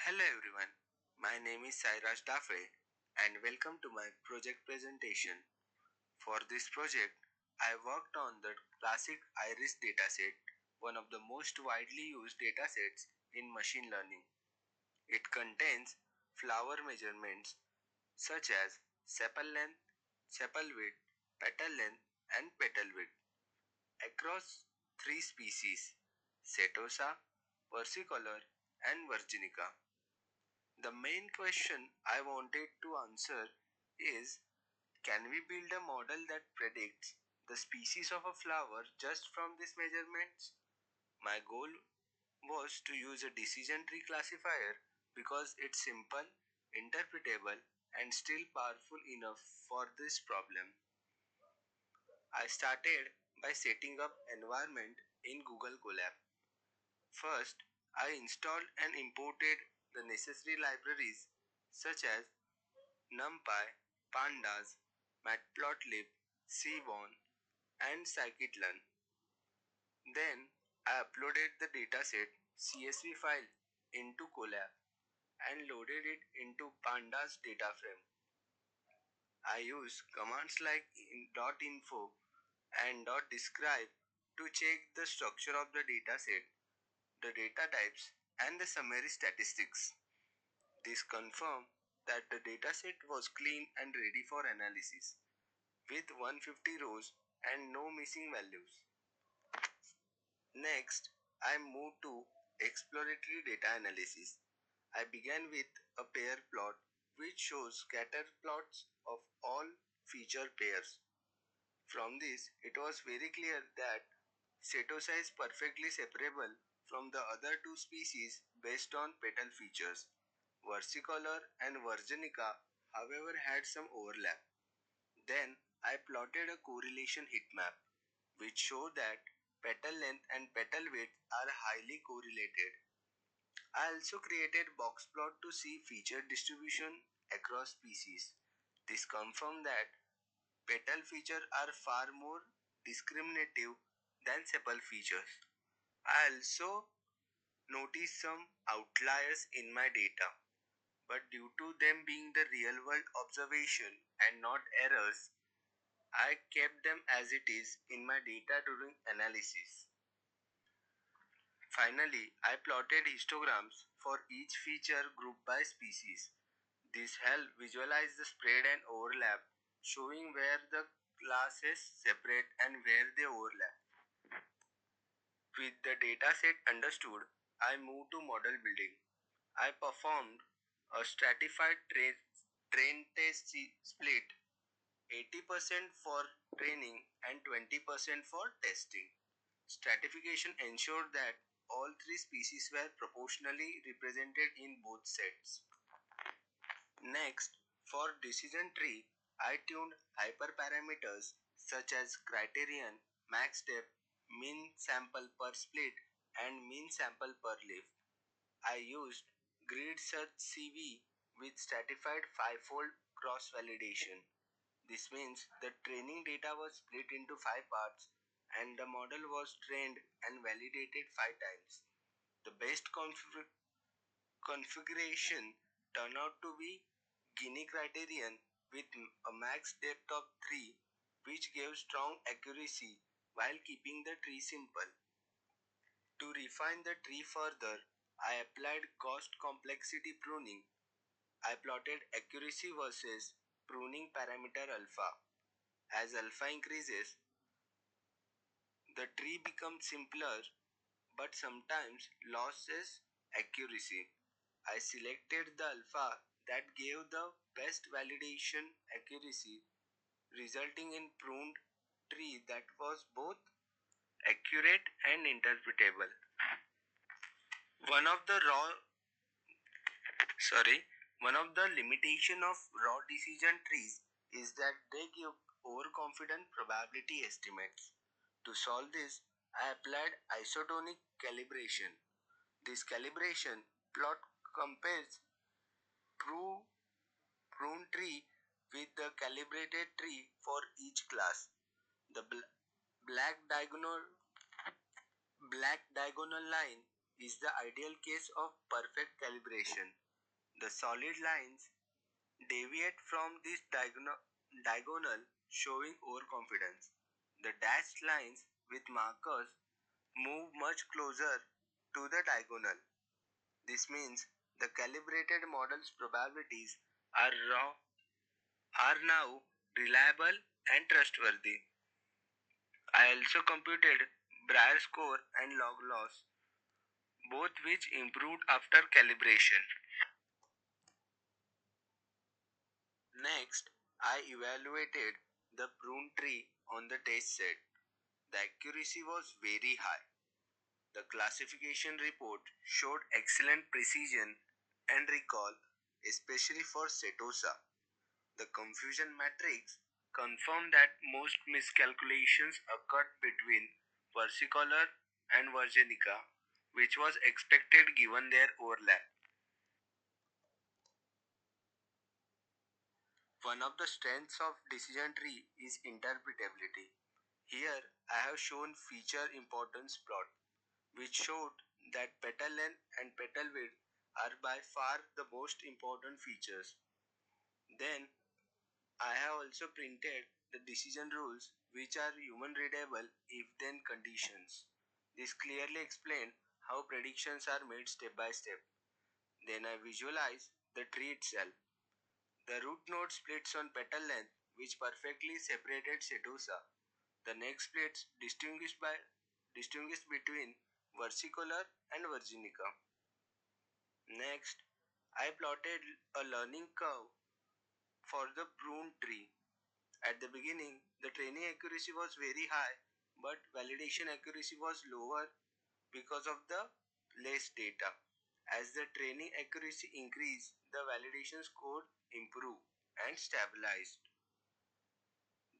Hello everyone, my name is Sairaj Dafe and welcome to my project presentation. For this project, I worked on the classic iris dataset, one of the most widely used datasets in machine learning. It contains flower measurements such as sepal length, sepal width, petal length, and petal width across three species: Setosa, Versicolor, and Virginica. The main question I wanted to answer is, can we build a model that predicts the species of a flower just from these measurements? My goal was to use a decision tree classifier because it's simple, interpretable, and still powerful enough for this problem. I started by setting up environment in Google Colab. First, I installed and imported the necessary libraries such as NumPy, Pandas, Matplotlib, Seaborn, and Scikit-learn. Then I uploaded the dataset CSV file into Colab and loaded it into Pandas data frame. I use commands like .info and .describe to check the structure of the dataset, the data types, and the summary statistics. This confirmed that the dataset was clean and ready for analysis, with 150 rows and no missing values. Next, I moved to exploratory data analysis. I began with a pair plot which shows scatter plots of all feature pairs. From this, it was very clear that Setosa is perfectly separable from the other two species based on petal features. Versicolor and Virginica, however, had some overlap. Then I plotted a correlation heat map, which showed that petal length and petal width are highly correlated. I also created box plot to see feature distribution across species. This confirmed that petal features are far more discriminative than sepal features. I also noticed some outliers in my data, but due to them being the real world observation and not errors, I kept them as it is in my data during analysis. Finally, I plotted histograms for each feature group by species. This helped visualize the spread and overlap, showing where the classes separate and where they overlap. With the dataset understood, I moved to model building. I performed a stratified train test split, 80% for training and 20% for testing. Stratification ensured that all three species were proportionally represented in both sets. Next, for decision tree, I tuned hyperparameters such as criterion, max depth, mean sample per split, and mean sample per leaf. I used grid search CV with stratified fivefold cross validation. This means the training data was split into 5 parts and the model was trained and validated 5 times. The best configuration turned out to be Gini criterion with a max depth of 3, which gave strong accuracy while keeping the tree simple. To refine the tree further, I applied cost complexity pruning. I plotted accuracy versus pruning parameter alpha. As alpha increases, the tree becomes simpler but sometimes loses accuracy. I selected the alpha that gave the best validation accuracy, resulting in pruned tree that was both accurate and interpretable. One of the one of the limitation of raw decision trees is that they give overconfident probability estimates. To solve this, I applied isotonic calibration. This calibration plot compares prune tree with the calibrated tree for each class. The black diagonal line is the ideal case of perfect calibration. The solid lines deviate from this diagonal, showing overconfidence. The dashed lines with markers move much closer to the diagonal. This means the calibrated model's probabilities are now reliable and trustworthy. I also computed Brier score and log loss, both which improved after calibration. Next, I evaluated the prune tree on the test set. The accuracy was very high. The classification report showed excellent precision and recall, especially for Setosa. The confusion matrix confirmed that most miscalculations occurred between Versicolor and Virginica, which was expected given their overlap. One of the strengths of decision tree is interpretability. Here I have shown feature importance plot, which showed that petal length and petal width are by far the most important features. Then I have also printed the decision rules, which are human readable if then conditions. This clearly explains how predictions are made step by step. Then I visualize the tree itself. The root node splits on petal length, which perfectly separated Setosa. The next splits distinguished between Versicolor and Virginica. Next, I plotted a learning curve for the prune tree. At the beginning, the training accuracy was very high, but validation accuracy was lower because of the less data. As the training accuracy increased, the validation score improved and stabilized.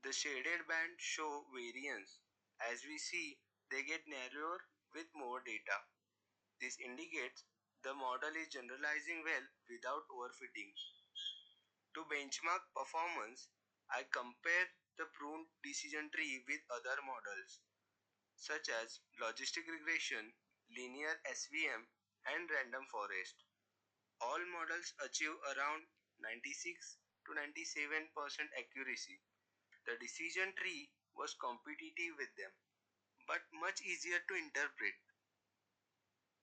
The shaded bands show variance. As we see, they get narrower with more data. This indicates the model is generalizing well without overfitting. To benchmark performance, I compare the pruned decision tree with other models such as logistic regression, linear SVM, and random forest. All models achieve around 96 to 97% accuracy. The decision tree was competitive with them, but much easier to interpret.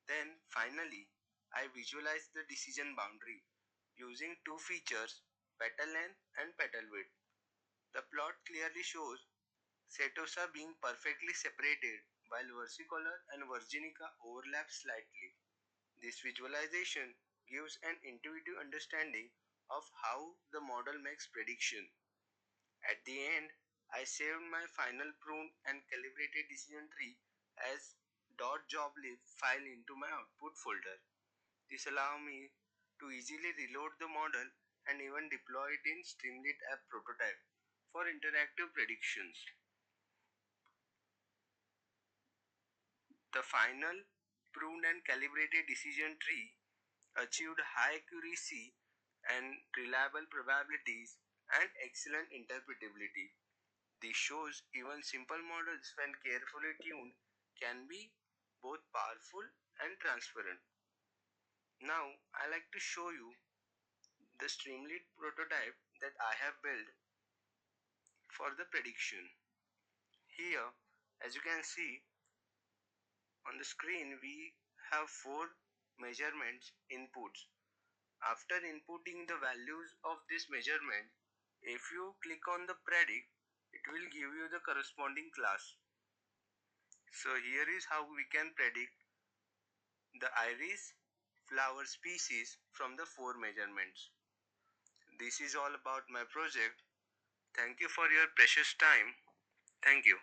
Then finally, I visualized the decision boundary using two features, petal length and petal width. The plot clearly shows Setosa being perfectly separated while Versicolor and Virginica overlap slightly. This visualization gives an intuitive understanding of how the model makes prediction. At the end, I saved my final pruned and calibrated decision tree as .joblib file into my output folder. This allows me to easily reload the model and even deploy it in Streamlit app prototype for interactive predictions. The final pruned and calibrated decision tree achieved high accuracy and reliable probabilities and excellent interpretability. This shows even simple models, when carefully tuned, can be both powerful and transparent. Now, I like to show you the Streamlit prototype that I have built for the prediction. Here, as you can see on the screen, we have four measurements inputs. After inputting the values of this measurement, if you click on the predict, it will give you the corresponding class. So here is how we can predict the iris flower species from the four measurements. This is all about my project. Thank you for your precious time. Thank you.